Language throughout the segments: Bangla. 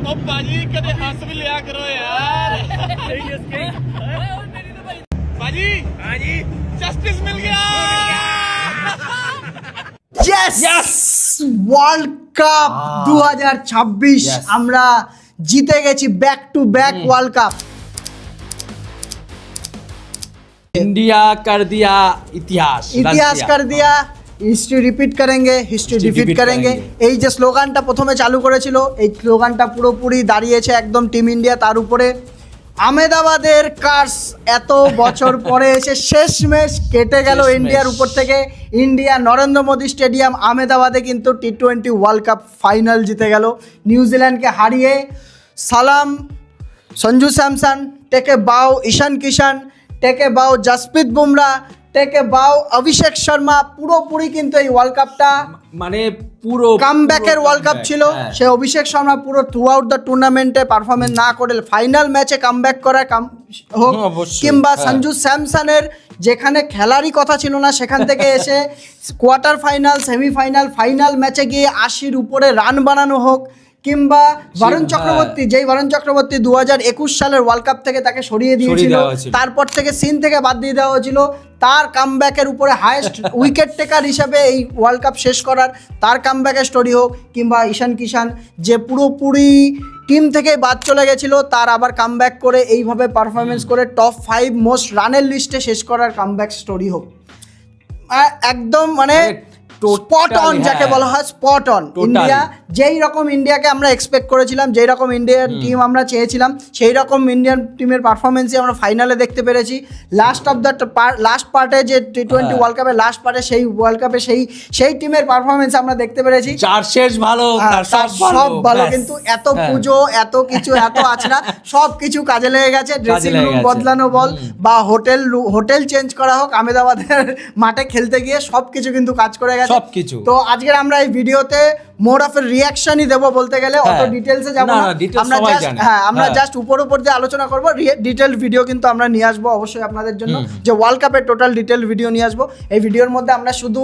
ਉਹ ਭਾਜੀ ਕਦੇ ਹੱਸ ਵੀ ਲਿਆ ਕਰੋ ਯਾਰ ਭਾਜੀ ਹਾਂਜੀ जस्टिस मिल गया यस ওয়ার্ল্ড কাপ 2026 আমরা জিতে গেছি back to back world cup India कर दिया इतिहास कर दिया হিস্ট্রি রিপিট করেंगे হিস্ট্রি ডিফিট করেंगे এই যে স্লোগানটা প্রথমে চালু করেছিল এই স্লোগানটা পুরোপুরি দাঁড়িয়েছে একদম টিম ইন্ডিয়া তার উপরে আহমেদাবাদের কার্স এত বছর পরে এসে শেষমেশ কেটে গেল ইন্ডিয়ার উপর থেকে ইন্ডিয়া নরেন্দ্র মোদী স্টেডিয়াম আহমেদাবাদে কিন্তু টি-20 ওয়ার্ল্ড কাপ ফাইনাল জিতে গেল নিউজিল্যান্ডকে হারিয়ে সালাম সঞ্জু স্যামসন টেকে বাও ঈশান কিষান টেকে বাও জসপ্রীত বুমরা টেকে বাও অভিষেক শর্মা পুরোপুরি কিন্তু এই ওয়ার্ল্ড কাপটা মানে পুরো কামব্যাকের ওয়ার্ল্ড কাপ ছিল সে অভিষেক শর্মা পুরো থ্রু আউট দ্য টুর্নামেন্টে পারফরমেন্স না করে ফাইনাল ম্যাচে কামব্যাক করা হোক কিংবা সঞ্জু স্যামসনের যেখানে খেলারই কথা ছিল না সেখান থেকে এসে কোয়ার্টার ফাইনাল সেমিফাইনাল ফাইনাল ম্যাচে গিয়ে 80-র উপরে রান বানানো হোক কিংবা বরুণ চক্রবর্তী 2021 সালের ওয়ার্ল্ড কাপ থেকে তাকে সরিয়ে দিয়েছিল তারপর থেকে সিন থেকে বাদ দিয়ে দেওয়া হয়েছিল তার কামব্যাকের উপরে হাইয়েস্ট উইকেট টেকার হিসেবে এই ওয়ার্ল্ড কাপ শেষ করার তার কামব্যাকের স্টোরি হোক কিংবা ঈশান কিষান যে পুরোপুরি টিম থেকে বাদ চলে গেছিল তার আবার কামব্যাক করে এইভাবে পারফরমেন্স করে টপ 5 মোস্ট রানের লিস্টে শেষ করার কামব্যাক স্টোরি হোক একদম মানে স্পট অন যাকে বলা হয় স্পট অন ইন্ডিয়া যেই রকম ইন্ডিয়াকে আমরা এক্সপেক্ট করেছিলাম যেই রকম ইন্ডিয়ান টিম আমরা চেয়েছিলাম সেই রকম ইন্ডিয়ান টিমের পারফরমেন্সই আমরা ফাইনালে দেখতে পেরেছি লাস্ট পার্টে যে টি-20 ওয়ার্ল্ড কাপের লাস্ট পার্টে সেই ওয়ার্ল্ড কাপে সেই টিমের পারফরমেন্স আমরা দেখতে পেরেছি চার শেষ ভালো সব ভালো কিন্তু এত পুজো এত কিছু এত আছড়া সব কিছু কাজে লেগে গেছে ড্রেসিং রুম বদলানো বল বা হোটেল চেঞ্জ করা হোক আহমেদাবাদের মাঠে খেলতে গিয়ে সব কিছু কিন্তু কাজ করে গেছে সবকিছু তো আজকের আমরা এই ভিডিওতে মোর অফ এর রিঅ্যাকশনই দেব বলতে গেলে অত ডিটেইলসে যাব না আমরা জাস্ট উপর যে আলোচনা করব ডিটেইলড ভিডিও কিন্তু আমরা নিয়ে আসবো অবশ্যই আপনাদের জন্য যে ওয়ার্ল্ড কাপের টোটাল ডিটেইলড ভিডিও নিয়ে আসবো এই ভিডিওর মধ্যে আমরা শুধু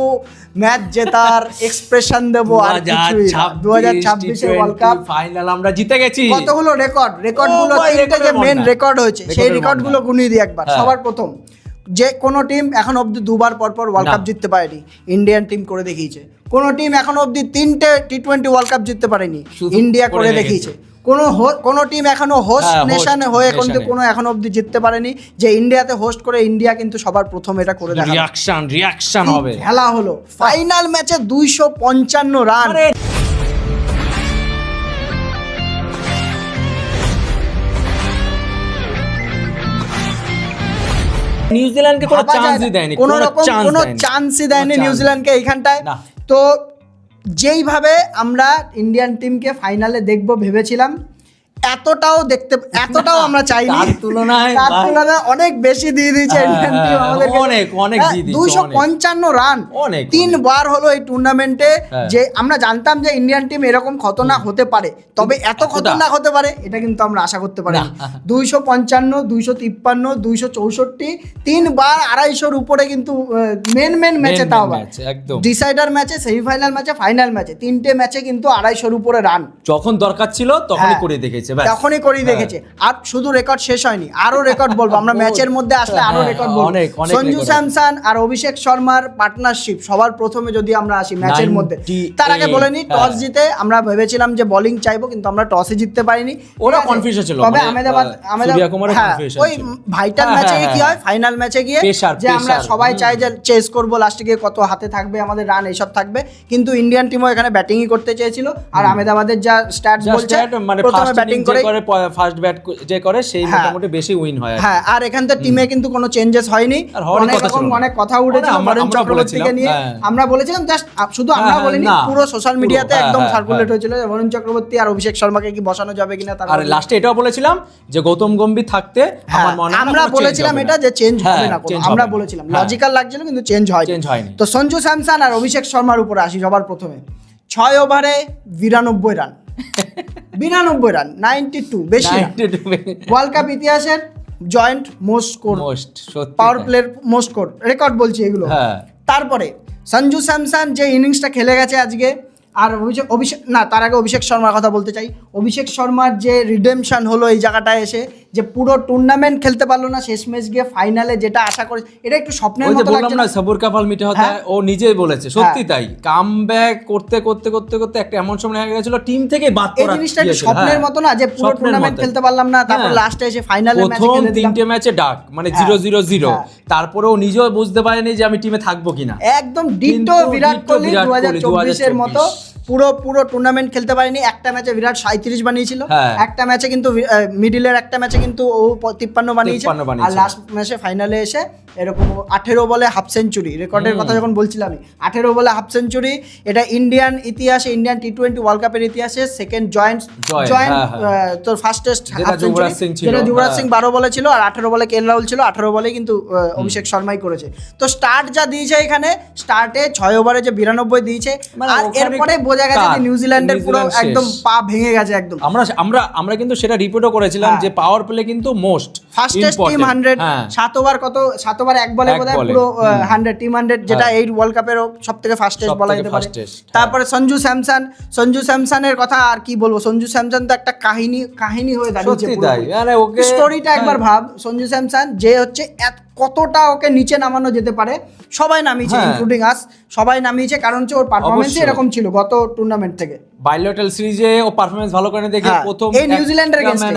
ম্যাচ জেতার এক্সপ্রেশন দেব আর কিছুই 2026 এর ওয়ার্ল্ড কাপ ফাইনাল আমরা জিতে গেছি কতগুলো রেকর্ডগুলো তিনটে যে মেন রেকর্ড হয়েছে সেই রেকর্ডগুলো গুনিয়ে দিই একবার সবার প্রথম যে কোনো টিম এখন অবধি দুবার পরপর ওয়ার্ল্ড কাপ জিততে পারেনি ইন্ডিয়ান টিম করে দেখিয়েছে কোনো টিম এখন অবধি 3টে টি-20 ওয়ার্ল্ড কাপ জিততে পারেনি ইন্ডিয়া করে দেখিয়েছে কোনো টিম এখনো হোস্ট নেশনে হয়ে কিন্তু কোনো এখন অবধি জিততে পারেনি যে ইন্ডিয়াতে হোস্ট করে ইন্ডিয়া কিন্তু সবার প্রথম এটা করে দেখালো রিঅ্যাকশন হবে খেলা হলো ফাইনাল ম্যাচে 255 রান নিউজিল্যান্ডকে কোনো চান্সই দেয়নি কোনো চান্সই দেয়নি নিউজিল্যান্ডকে এইখানটায় তো যেইভাবে আমরা ইন্ডিয়ান টিমকে ফাইনালে দেখবো ভেবেছিলাম এতটাও আমরা চাইনি তার তুলনায় অনেক বেশি দিয়ে দিয়েছে ইন্ডিয়ান টিম আমাদেরকে অনেক দিয়ে দিয়েছে 255 রান তিনবার হলো এই টুর্নামেন্টে যে আমরা জানতাম যে ইন্ডিয়ান টিম এরকম খতরনাক হতে পারে তবে এত খতরনাক হতে পারে এটা কিন্তু আমরা আশা করতে পারিনি 255 253 264 তিনবার 250-র উপরে কিন্তু মেন ম্যাচে তাও একদম ডিসাইডার ম্যাচে সেমিফাইনাল ম্যাচে ফাইনাল ম্যাচে তিনটে ম্যাচে কিন্তু 250-র উপরে রান যখন দরকার ছিল তখনই করে দেখেছে তখনই করেই দেখেছে আর শুধু রেকর্ড শেষ হয়নি আরো রেকর্ড বলবো আমরা ম্যাচের মধ্যে আসলে আরো রেকর্ড বলবো সঞ্জু স্যামসন আর অভিষেক শর্মার পার্টনারশিপ সবার প্রথমে যদি আমরা আসি ম্যাচের মধ্যে তার আগে বলে নি টস জিতে আমরা ভেবেছিলাম যে বোলিং চাইবো কিন্তু আমরা টসে জিততে পারিনি ওরা কনফিউশন ছিল তবে আহমেদাবাদ ওই ভাইটাল ম্যাচে কি হয় ফাইনাল ম্যাচে গিয়ে যে আমরা সবাই চাই যে চেস করবো লাস্টে গিয়ে কত হাতে থাকবে আমাদের রান এইসব থাকবে কিন্তু ইন্ডিয়ান টিমও এখানে ব্যাটিংই করতে চেয়েছিল আর আহমেদাবাদের যা স্ট্যাটস বলছে প্রথমে ব্যাটিং করে ফার্স্ট ব্যাট যে করে সেই মোটামুটি বেশি উইন হয় হ্যাঁ আর এখান থেকে টিমে কিন্তু কোনো চেঞ্জেস হয়নি অনেক কথা উঠেছিল বরুণ চক্রবর্তীকে নিয়ে আমরা বলেছিলাম জাস্ট শুধু আমরা বলিনি পুরো সোশ্যাল মিডিয়াতে একদম সার্কুলেট হয়েছিল যে বরুণ চক্রবর্তী আর অভিষেক শর্মাকে কি বসানো যাবে কিনা আর লাস্টে এটাও বলেছিলাম যে গৌতম গম্ভীর থাকতে আমার মনে হয় আমরা বলেছিলাম এটা যে চেঞ্জ হবে না আমরা বলেছিলাম লজিক্যাল লাগছিল কিন্তু চেঞ্জ হয়নি তো সঞ্জু স্যামসন আর অভিষেক শর্মার উপরে আসি সবার প্রথমে 6 ওভারে 92 রান 92 রান 92 বেশি ওয়ার্ল্ড কাপ ইতিহাসের জয়েন্ট মোস্ট স্কোর পাওয়ার প্লের মোস্ট স্কোর রেকর্ড বলছি এগুলো তারপরে সঞ্জু স্যামসন যে ইনিংসটা খেলে গেছে আজকে আর অভিষেক না, তার আগে অভিষেক শর্মার কথা বলতে চাই। অভিষেক শর্মার যে রিডেমশন হলো এই জায়গাটায় এসে, যে পুরো টুর্নামেন্ট খেলতে পারলো না, শেষ ম্যাচ গিয়ে ফাইনালে যেটা আশা করে, এটা একটু স্বপ্নের ওই যে মতো বললাম লাগছে না, সবুর কা ফল মিঠা হতা হ্যাঁ। ও নিজেই বলেছে, সত্যি তাই। কামব্যাক করতে করতে করতে করতে একটা এমন সময় হয়ে গেছিল টিম থেকে বাদ এই পড়া জিনিসটা একটু স্বপ্নের মতো না, যে পুরো টুর্নামেন্ট খেলতে পারলাম না, তারপর লাস্টে এসে ফাইনালে ম্যাচ প্রথম খেলে দিলাম। 3টে ম্যাচে ডাক, মানে 0-0-0, তারপরেও নিজেও বুঝতে পারেনি যে আমি টিমে থাকবো কিনা। একদম ডিটো বিরাট কোহলি 2024 এর মতো পুরো টুর্নামেন্ট খেলতে পারেনি। একটা ম্যাচে বিরাট 37 বানিয়েছিল, একটা ম্যাচে কিন্তু মিডিলের একটা ম্যাচে কিন্তু ও 53 বানিয়েছে, আর লাস্ট ম্যাচে ফাইনালে এসে এরকম 18 বলে হাফ সেঞ্চুরি, রেকর্ডের কথা যখন বলছিলাম আমি, 18 বলে হাফ সেঞ্চুরি, এটা ইন্ডিয়ান ইতিহাসে, ইন্ডিয়ান টি20 ওয়ার্ল্ড কাপের ইতিহাসে সেকেন্ড জয়েন্ট তোর ফার্স্ট টেস্ট হাফ সেঞ্চুরি, যেটা যুবরাজ সিং 12 বলে ছিল, আর 18 বলে কে এল রাহুল ছিল, 18 বলে কিন্তু অভিষেক শর্মাই করেছে। তো স্টার্ট যা দিয়েছে এখানে, স্টার্টে 6 ওভারে যে 92 দিয়েছে, আর এরপরে বোঝা গেছে যে নিউজিল্যান্ডের পুরো একদম পা ভেঙে গেছে একদম। আমরা কিন্তু সেটা রিপোর্টও করেছিলাম যে পাওয়ার প্লে কিন্তু মোস্ট ফাস্টেস্ট টিম 100, 7 ওভার কত, 7 ওভার এক বলে বোধহয় পুরো 100 টিম 100, যেটা এই ওয়ার্ল্ড কাপের সবথেকে ফাস্টেস্ট বলা যেতে পারে। তারপরে সঞ্জু স্যামসনের কথা আর কি বলবো, সঞ্জু স্যামসন তো একটা কাহিনী হয়ে দাঁড়িয়েছে পুরো। স্টোরিটা একবার ভাব, সঞ্জু স্যামসন যে হচ্ছে কতটা ওকে নিচে নামানো যেতে পারে, সবাই নামিয়েছে, ইনক্লুডিং আস, সবাই নামিয়েছে, কারণ হচ্ছে ওর পারফরম্যান্স এরকম ছিল গত টুর্নামেন্ট থেকে। বাইলেটারাল সিরিজে ও পারফরম্যান্স ভালো করে দেখে প্রথম এই নিউজিল্যান্ডের এগেইনস্টে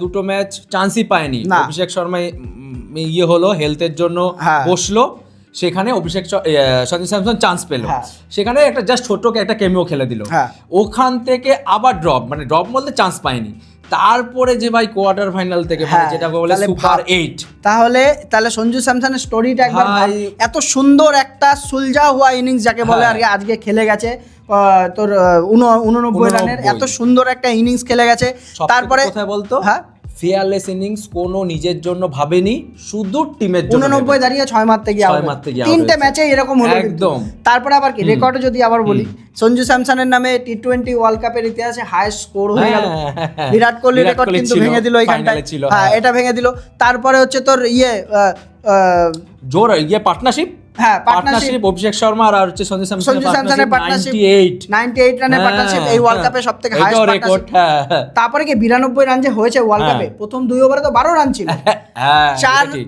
দুটো ম্যাচ চান্সই পায়নি। অভিষেক শর্মা হলো হেলথের জন্য বসলো, সেখানে সঞ্জু স্যামসন চান্স পেল, সেখানে একটা জাস্ট ছোট্ট একটা কেমিও খেলে দিল, ওখান থেকে আবার ড্রপ বলতে চান্স পায়নি। তারপরে যে ভাই কোয়ার্টার ফাইনাল থেকে যেটা বলে সুপার 8, তাহলে সঞ্জু স্যামসনের স্টোরিটা একবার ভাব, এত সুন্দর একটা সুলঝা হুয়া ইনিংস যাকে বলে আর আজকে খেলে গেছে তোর 89 রানের, এত সুন্দর একটা ইনিংস খেলে গেছে। তারপরে কোথায় বলতো ফিয়ারলেস ইনিংস, কোনো নিজের জন্য ভাবেনি, শুধু টিমের জন্য। 89 দাঁড়িয়ে 6 মারতে গিয়ে 3টে ম্যাচে এরকম হলো একদম। তারপরে আবার কি রেকর্ডে যদি আবার বলি, সঞ্জু স্যামসনের নামে টি20 ওয়ার্ল্ড কাপের ইতিহাসে হাইয়েস্ট স্কোর হয়ে গেল, বিরাট কোহলির রেকর্ড কিন্তু ভেঙে দিল এইখানটায়, হ্যাঁ এটা ভেঙে দিল। তারপরে হচ্ছে তোর পার্টনারশিপ, পার্টনারশিপ অভিষেক শর্মা আর হচ্ছে সঞ্জু স্যামসনের পার্টনারশিপ 98 রানের পার্টনারশিপ, এই ওয়ার্ল্ড কাপে সবথেকে হাইয়েস্ট রেকর্ড। তারপরে কি 92 রান যে হয়েছে ওয়ার্ল্ড কাপে, প্রথম 2 ওভারে তো 12 রান ছিল,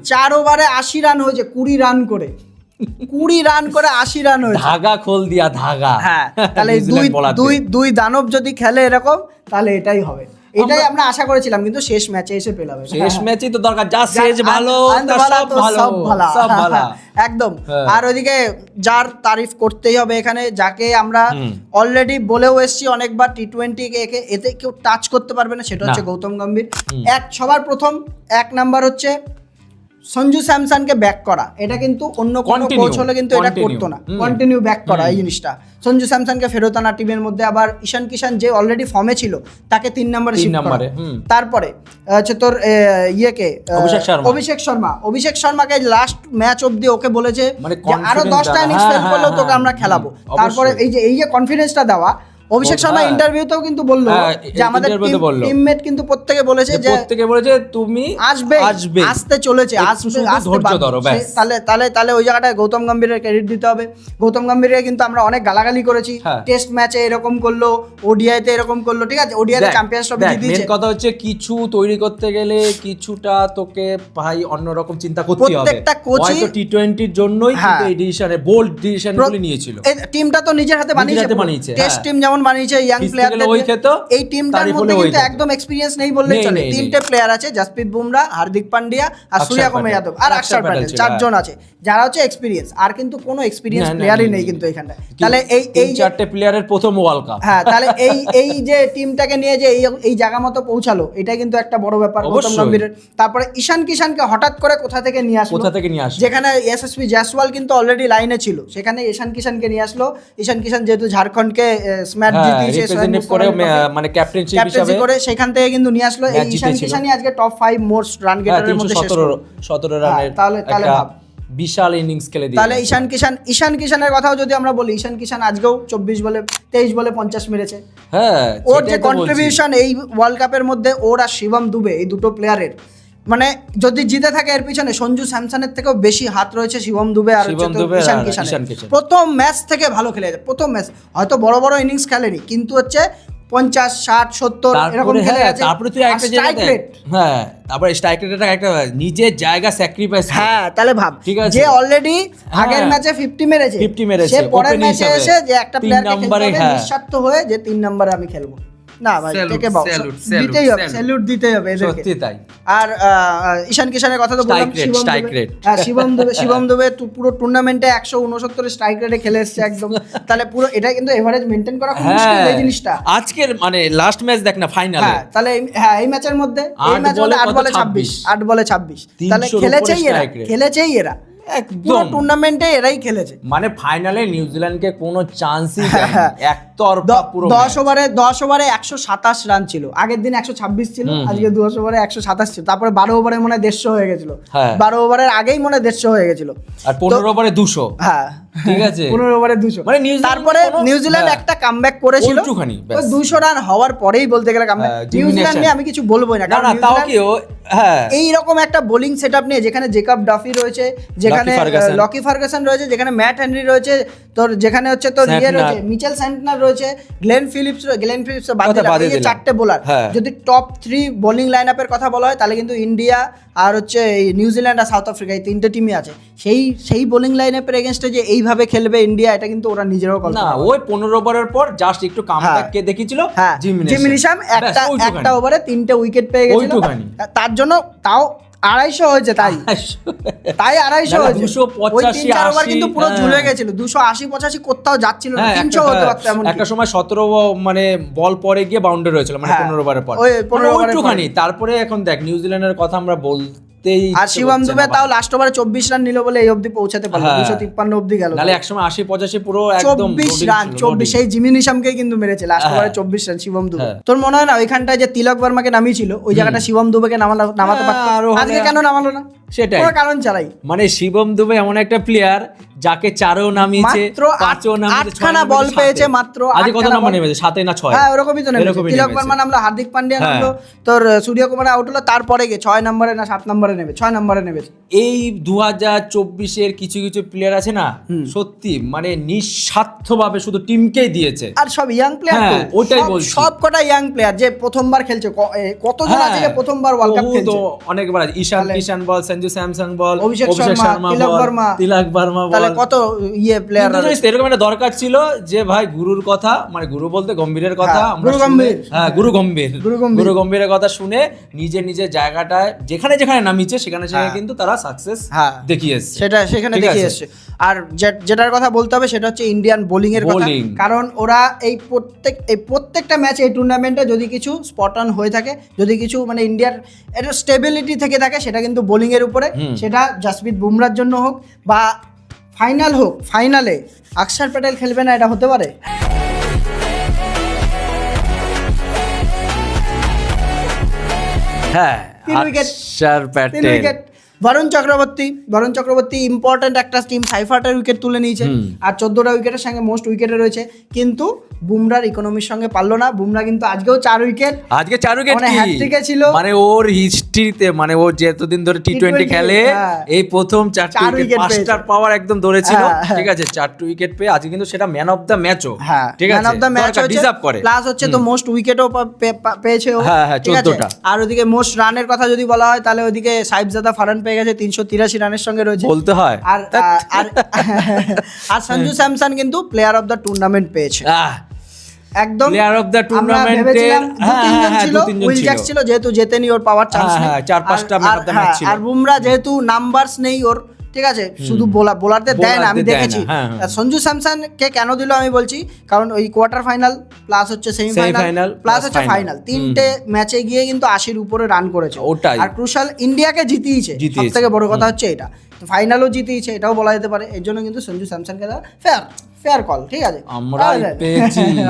4 ওভারে 80 রান হয়েছে, 20 রান করে 80 রান হয়েছে, ধাগা খোল দিয়া ধাগা। হ্যাঁ, তাহলে দুই দানব যদি খেলে এরকম, তাহলে এটাই হবে, এটাই আমরা আশা করেছিলাম, কিন্তু শেষ ম্যাচে এসে পেলাম। শেষ ম্যাচই তো দরকার, যা শেষ ভালো সব ভালো একদম। আর ওইদিকে যার তারিফ করতেই হবে এখানে, যাকে আমরা অলরেডি বলেও এসেছি অনেকবার, টি20 এতে কেউ টাচ করতে পারবে না, সেটা হচ্ছে গৌতম গম্ভীর। সবার প্রথম 1 নাম্বার হচ্ছে সঞ্জু স্যামসনকে ব্যাক করা, এটা কিন্তু অন্য কোনো কোচ হলে কিন্তু এটা করতো না, কন্টিনিউ ব্যাক করা এই জিনিসটা। সঞ্জু স্যামসনকে ফেরত আনা টিমের মধ্যে, আবার ঈশান কিষান যে অলরেডি ফর্মে ছিল তাকে 3 নম্বরে শিফট করা। তারপরে হচ্ছে তোর অভিষেক শর্মাকে লাস্ট ম্যাচ অবধি ওকে বলেছে আরো 10টা ইনিংস ফেল করলেও তোকে আমরা খেলাবো। তারপরে এই যে কনফিডেন্সটা দেওয়া, অভিষেক শর্মা ইন্টারভিউতেও কিন্তু বললো যে আমাদের টিমমেট কিন্তু প্রত্যেকে বলেছে তুমি আসতে চলেছে, তাহলে ওই জায়গাটায় গৌতম গম্ভীরের ক্রেডিট দিতে হবে। গৌতম গম্ভীরকে কিন্তু আমরা অনেক গালাগালি করেছি, টেস্ট ম্যাচে এরকম করলো, ওডিআইতে এরকম করলো, ঠিক আছে, ওডিআইতে চ্যাম্পিয়ন্স ট্রফি জিতে দিয়েছে। মেন কথা হচ্ছে কিছু তৈরি করতে গেলে কিছুটা তোকে ভাই অন্যরকম চিন্তা করতে হবে। প্রত্যেকটা কোচই হয়তো টি20 জন্যই কিন্তু এই ডিসিশনে বোল্ড ডিসিশনগুলো নিয়েছিল। এই টিমটা তো নিজের হাতে বানিয়েছে, টেস্ট টিম যেমন বানিয়েছে ইয়াং প্লেয়ারদের, এই টিমটার মধ্যে কিন্তু একদম এক্সপেরিয়েন্স নেই বললে চলে। 3টে প্লেয়ার আছে, জাসপ্রীত বুমরা, হার্দিক পান্ডিয়া আর সূর্যকুমার যাদব আর অক্ষর প্যাটেল, 4 জন আছে যারা হচ্ছে এক্সপেরিয়েন্স, আর কিন্তু কোনো এক্সপেরিয়েন্স প্লেয়ারই নেই কিন্তু এখানে। তাহলে এই 4টে প্লেয়ারের প্রথম ওয়ার্ল্ড কাপ, হ্যাঁ, তাহলে এই যে টিমটাকে নিয়ে যে এই জায়গা মতো পৌঁছালো, এটা কিন্তু একটা বড় ব্যাপার গৌতম গম্ভীরের। তারপরে ঈশান কিষানকে হঠাৎ করে কোথা থেকে নিয়ে আসলো, যেখানে এসএসপি জয়সওয়াল কিন্তু অলরেডি লাইনে ছিল, সেখানে ঈশান কিষানকে নিয়ে আসলো। ঈশান কিষান যেহেতু ঝাড়খণ্ডকে স্ম্যাচ জিতিয়েছে মানে ক্যাপ্টেনশিপ করে, সেখান থেকে কিন্তু নিয়ে আসলো। এই ঈশান কিষানই আজকে টপ 5 মোস্ট রান গেটারের মধ্যে 17 রানের তাহলে ভাব বিশাল ইনিংস খেলে দিয়েছে। তাহলে ঈশান কিষানের কথাও যদি আমরা বলি, ঈশান কিষান আজকেও 23 বলে 50 মেরেছে। হ্যাঁ, ওর যে কন্ট্রিবিউশন এই ওয়ার্ল্ড কাপের মধ্যে, ওর আর শিবম দুবে, এই দুটো প্লেয়ারের মানে যদি জিতে থাকে এর পিছনে সঞ্জু স্যামসনের থেকেও বেশি হাত রয়েছে শিবম দুবে আর হচ্ছে তো ঈশান কিষানের। প্রথম ম্যাচ থেকে ভালো খেলেছে, প্রথম ম্যাচ হয়তো বড় বড় ইনিংস খেলেনি কিন্তু হচ্ছে 50, 60, 70 এরকম খেলে গেছে। তারপরে তুই একটা জায়গা দেখ, হ্যাঁ তারপরে স্ট্রাইক রেটটা একটা নিজের জায়গা স্যাক্রিফাইস। হ্যাঁ তাহলে ভাব যে অলরেডি আগের ম্যাচে 50 মেরেছে সে পরের ম্যাচে এসে যে একটা প্লেয়ারকে খেলতে হবে নিঃস্বার্থ হয়ে যে 3 নম্বরে আমি খেলবো, না ভাই থেকে দিতেই হবে, স্যালুট দিতেই হবে এদেরকে। সত্যি তাই। আর ঈশান কিষানের কথা তো বললাম, শিবম দুবে পুরো টুর্নামেন্টে 169 স্ট্রাইক রেটে খেলে এসেছে একদম। তাহলে পুরো এটা কিন্তু এভারেজ মেইনটেইন করা খুব মুশকিল এই জিনিসটা। আজকের মানে লাস্ট ম্যাচ দেখ না ফাইনালে, তাহলে এই ম্যাচের মধ্যে 8 বলে 26 তাহলে খেলেছেই এরা পুরো টুর্নামেন্টে এরাই খেলেছে। মানে ফাইনালে নিউজিল্যান্ডকে কোনো চান্সই দেয়নি, একতরফা পুরো 10 ওভারে 127 রান ছিল, আগের দিন 126 ছিল, আজকে 10 ওভারে 127 ছিল, তারপরে 12 ওভারে মনে হয় 150 হয়ে গেছিল, 12 ওভারের আগেই মনে হয় 150 হয়ে গেছিল, আর 15 ওভারে 200। হ্যাঁ ঠিক আছে, 15 ওভারে 200। মানে তারপরে নিউজিল্যান্ড একটা কামব্যাক করেছিল, 200 রান হওয়ার পরেই বলতে গেলে কামব্যাক। নিউজিল্যান্ড নিয়ে আমি কিছু বলবোই না, কারণ এইরকম একটা বোলিং সেটআপ নিয়ে যেখানে জেকব ডাফি রয়েছে, যেখানে লকি ফার্গাসন রয়েছে, যেখানে ম্যাট হেনরি রয়েছে, তোর যেখানে হচ্ছে তোর ইয়ে রয়েছে মিচেল স্যান্টনার রয়েছে, গ্লেন ফিলিপস বাদে এই চারটে বোলার যদি টপ 3 বোলিং লাইনআপের কথা বলা হয় তাহলে কিন্তু ইন্ডিয়া আর হচ্ছে নিউজিল্যান্ড আর সাউথ আফ্রিকা এই 3টে টিমই আছে। সেই বোলিং লাইনআপের এগেইনস্টে যে এইভাবে খেলবে ইন্ডিয়া, এটা কিন্তু ওরা নিজেরাও কল্পনা না। ওই 15 ওভারের পর জাস্ট একটু কামব্যাক কে দেখিয়েছিল জিমি নিশাম, একটা ওভারে 3টে উইকেট পেয়ে গেছিল, তার জন্য তাও 250 হয়েছে, তাই 250 হয়েছে। 285 ওভার কিন্তু পুরো ঝুলে গেছিল, 280-85 কোথাও যাচ্ছিল না, 300 হতে পারত এমন। একটা সময় 17 মানে বল পরে গিয়ে বাউন্ডারি হয়েছিল, মানে 15 ওভারের পর, ওই 15 ওভারে। তারপরে এখন দেখ নিউজিল্যান্ডের কথা আমরা আর শিবম দুবে তাও লাস্ট ওভারে 24 রান নিল বলে এই অবধি পৌঁছাতে পারলো, 253 অবধি গেল, নালে একসময় 80-85 পুরো একদম 24 রান 24 সেই জিমি নিশামকেই কিন্তু মেরেছে লাস্ট ওভারে 24 রান শিবম দুবে। তোর মনে হয় না ওইখানটায় যে তিলক বর্মাকে নামিয়েছিল ওই জায়গাটা শিবম দুবেকে নামাতে পারতো, আজকে কেন নামালো না সেটাই কোনো কারণ ছাড়াই। মানে শিবম দুবে এমন একটা প্লেয়ার যাকে 4ও নামিয়েছে, 5ও নামিয়েছে, 8খানা বল পেয়েছে মাত্র, আজকে কত নাম্বার নেমেছে 7 না 6? হ্যাঁ ওরকমই তো নেমেছে। তিলক বর্মা নামলো, হার্দিক পান্ডিয়া নামলো, তোর সূর্যকুমার আউট হলো, তারপরে গিয়ে 6 নম্বরে না 7 নম্বরে নেবে, 6 নম্বরে নেমেছে। এই 2024-এর কিছু কিছু প্লেয়ার আছে না সত্যি মানে নিঃস্বার্থভাবে শুধু টিমকেই দিয়েছে, আর সব ইয়াং প্লেয়ার তো, ওটাই বলছি, সব কটা ইয়াং প্লেয়ার যে প্রথমবার খেলছে, কতজন আছে যে প্রথমবার ওয়ার্ল্ড কাপ খেলছে, অনেকবার ঈশান কিষান বল, সঞ্জু স্যামসন বল, অভিষেক শর্মা, তিলক বর্মা বল, তাহলে কত প্লেয়ার আছে। এরকম একটা দরকার ছিল যে ভাই গুরুর কথা, মানে গুরু বলতে গম্ভীরের কথা, গুরু গম্ভীরের কথা শুনে নিজের জায়গাটায় যেখানে নামিয়েছে সেখানে কিন্তু তারা সাকসেস দেখিয়েছে, সেখানে দেখিয়ে এসেছে। আর যেটার কথা বলতে হবে সেটা হচ্ছে ইন্ডিয়ান বোলিং এর কথা, কারণ ওরা এই প্রত্যেকটা ম্যাচ এই টুর্নামেন্টে যদি কিছু স্পট অন হয়ে থাকে, যদি কিছু মানে ইন্ডিয়ার একটা স্টেবিলিটি থেকে থাকে, সেটা কিন্তু বোলিং এর উপরে, সেটা জাসপ্রীত বুমরার জন্য হোক বা ফাইনালে অক্ষর প্যাটেল খেলবে না, এটা হতে পারে? হ্যাঁ 3 উইকেট। বরুণ চক্রবর্তী ইম্পর্টেন্ট একটা টিম, 5 উইকেট তুলে নিয়েছে, আর 14টা উইকেটের সঙ্গে মোস্ট উইকেটে রয়েছে, কিন্তু বুমরার ইকোনমির সঙ্গে পারলো না। বুমরা কিন্তু আজকেও 4 উইকেট মানে হ্যাটট্রিকে ছিল, মানে ওর হিস্ট্রিতে, মানে ও যতদিন ধরে টি20 খেলে এই প্রথম 4টা উইকেট, 5টার পাওয়ার একদম ধরেছিল, ঠিক আছে, 4টা উইকেট পেয়ে আজকে কিন্তু সেটা ম্যান অফ দ্য ম্যাচও, ঠিক আছে, man of the match deserve করে, প্লাস হচ্ছে তো মোস্ট উইকেটও পেয়েছে ও, ঠিক আছে। আর ওদিকে মোস্ট রানের কথা যদি বলা হয় তাহলে ওদিকে সাইফজাদা ফারান পেয়ে গেছে 383 রানের সঙ্গে রয়েছে, বলতে হয়। আর সঞ্জু স্যামসন কিন্তু প্লেয়ার অফ দ্য টুর্নামেন্ট পেয়েছে, একদম প্লেয়ার অফ দ্য টুর্নামেন্টে। উইল জ্যাক ছিল, যেহেতু জেতেনি, ওর পাওয়ার চান্স নেই, 4-5টা ম্যান অফ দ্য ম্যাচ ছিল। আর বুমরা যেহেতু নাম্বারস নেই ওর, ঠিক আছে, শুধু বোলারদের দেয় না, আমি দেখেছি। সঞ্জু স্যামসন কে কেন দিল আমি বলছি, কারণ ওই কোয়ার্টার ফাইনাল প্লাস হচ্ছে সেমিফাইনাল প্লাস হচ্ছে ফাইনাল, 3টে ম্যাচে গিয়ে কিন্তু 80-র উপরে রান করেছে, আর ক্রুশাল ইন্ডিয়াকে জিতিয়েছে, সবথেকে বড় কথা হচ্ছে এটা, তো ফাইনালও জিতিয়েছে, এটাও বলা যেতে পারে। এর জন্য কিন্তু সঞ্জু স্যামসনকে ফেয়ার কল, ঠিক আছে,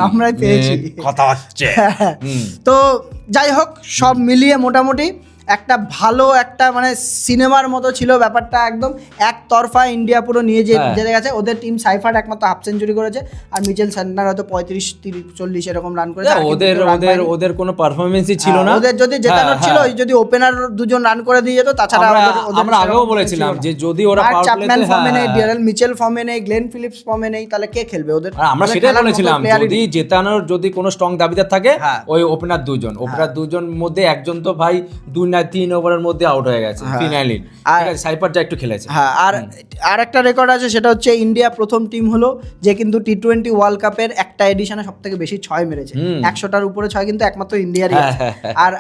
আমরাই পেয়েছি কথা হচ্ছে। তো যাই হোক, সব মিলিয়ে মোটামুটি একটা ভালো একটা মানে সিনেমার মতো ছিল ব্যাপারটা, একদম একতরফা ইন্ডিয়া পুরো নিয়ে যেতে গেছে। ওদের টিম সাইফার একমাত্র হাফ সেঞ্চুরি করেছে, আর মিচেল স্যান্টনার হয়তো 35-40 এরকম রান করেছে। ওদের কোনো পারফরমেন্সই ছিল না। ওদের যদি জেতানোর ছিল, যদি ওপেনার দুজন রান করে দিয়ে যেত, তাছাড়া আমরা আগেও বলেছিলাম যে যদি ওরা পাওয়ার চ্যাপম্যান ফর্মে নেই, ড্যারেল মিচেল ফর্মে নেই, গ্লেন ফিলিপস ফর্মে নেই, তাহলে কে খেলবে ওদের? আমরা সেটাই বলেছিলাম, যদি জেতানোর যদি কোনো স্ট্রং দাবিদার থাকে ওই ওপেনার দুজন মধ্যে একজন তো ভাই 2-3 ওভারের মধ্যে আউট হয়ে গেছে ফিনালি। সাইপার যা একটু খেলেছে। হ্যাঁ, আর একটা রেকর্ড আছে, সেটা হচ্ছে ইন্ডিয়া প্রথম টিম হলো যে কিন্তু T20 ওয়ার্ল্ড কাপের একটা এডিশনে সবথেকে বেশি 6 মেরেছে। 100টার উপরে 6 কিন্তু একমাত্র ইন্ডিয়ারই আছে।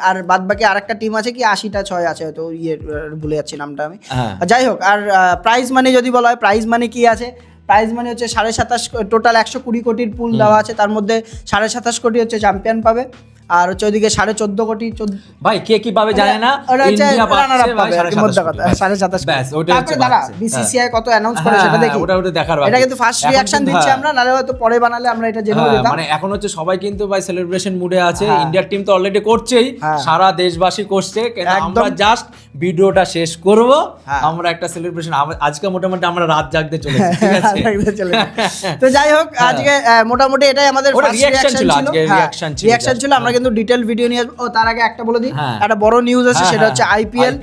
আর বাদ বাকি আরেকটা টিম আছে কি 80টা 6 আছে, হয়তো ভুলে যাচ্ছি নামটা আমি। যাই হোক, আর প্রাইজ মানি যদি বলা হয়, প্রাইজ মানি কি আছে? প্রাইজ মানি হচ্ছে 27.5 টোটাল 120 কোটির পুল দেওয়া আছে, তার মধ্যে 27.5 কোটি হচ্ছে চ্যাম্পিয়ন পাবে, আর হচ্ছে ওইদিকে 14.5 কোটি ভাই কে কি পাবে জানে না, ইন্ডিয়া পাচ্ছে ভাই 27.5। তারপরে দাঁড়া বিসিসিআই কত অ্যানাউন্স করে সেটা দেখি, ওটা দেখার বাকি। এটা কিন্তু ফার্স্ট রিঅ্যাকশন দিচ্ছি আমরা, নালে হয়তো পরে বানালে আমরা এটা জেনে নিতাম। মানে এখন হচ্ছে সবাই কিন্তু ভাই সেলিব্রেশন মুডে আছে। ইন্ডিয়ার টিম তো অলরেডি করছেই, সারা দেশবাসী করছে, কিন্তু আমরা জাস্ট ভিডিওটা শেষ করব, আমরা একটা সেলিব্রেশন আজকে মোটামুটি আমরা রাত জাগতে চলেছি, ঠিক আছে? তো যাই হোক, আজকে মোটামুটি এটাই আমাদের ফার্স্ট রিঅ্যাকশন ছিল। রিঅ্যাকশন ছিল, আমরা কিন্তু ডিটেইল ভিডিও নিয়ে আসবো। তার আগে একটা বলে দিই, একটা বড় নিউজ আছে, সেটা হচ্ছে আইপিএল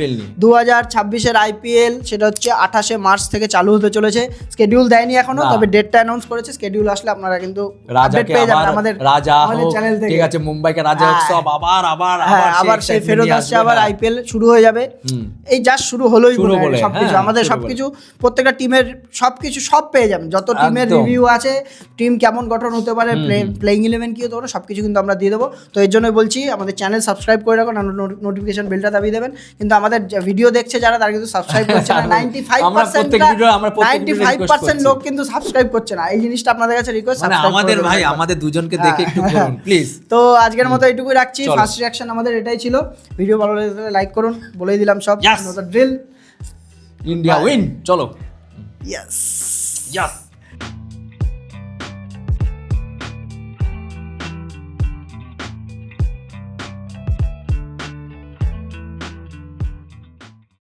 2026-এর আইপিএল, সেটা হচ্ছে 28 মার্চ থেকে চালু হতে চলেছে। শিডিউল দেয়নি এখনো, তবে ডেটটা অ্যানাউন্স করেছে। শিডিউল আসলে আপনারা কিন্তু আপডেট পেয়ে যাবেন আমাদের চ্যানেল থেকে। ঠিক আছে, মুম্বাইকে রাজা হোক, সব আবার সেই ফেরত আসছে, আবার আইপিএল শুরু হয়ে যাবে। এই জাস্ট শুরু হলোই সবকিছু, আমাদের সবকিছু প্রত্যেকটা টিমের সবকিছু সব পেয়ে যাবেন, যত টিমের রিভিউ আছে, টিম কেমন গঠন হতে পারে, প্লেইং 11 কি হতে পারে, সবকিছু কিন্তু আমরা দিয়ে দেবো। তো এর জন্যই বলছি আমাদের চ্যানেল সাবস্ক্রাইব করে রাখুন, নোটিফিকেশন বেলটা দাবিয়ে দেবেন। কিন্তু আমাদের ভিডিও দেখছে যারা, তারা কিন্তু সাবস্ক্রাইব করছে না। 95% লোক কিন্তু সাবস্ক্রাইব করছে না। এই জিনিসটা আপনাদের কাছে রিকোয়েস্ট, আমাদের দুজনকে দেখে একটু করুন প্লিজ। তো আজকের মতো এইটুকুই রাখছি। ফার্স্ট রিঅ্যাকশন আমাদের এটাই ছিল। ভিডিও ভালো লাগলে লাইক করুন, বলেই দিলাম সব, ড্রিল। ইন্ডিয়া উইন, চলো। ইয়েস।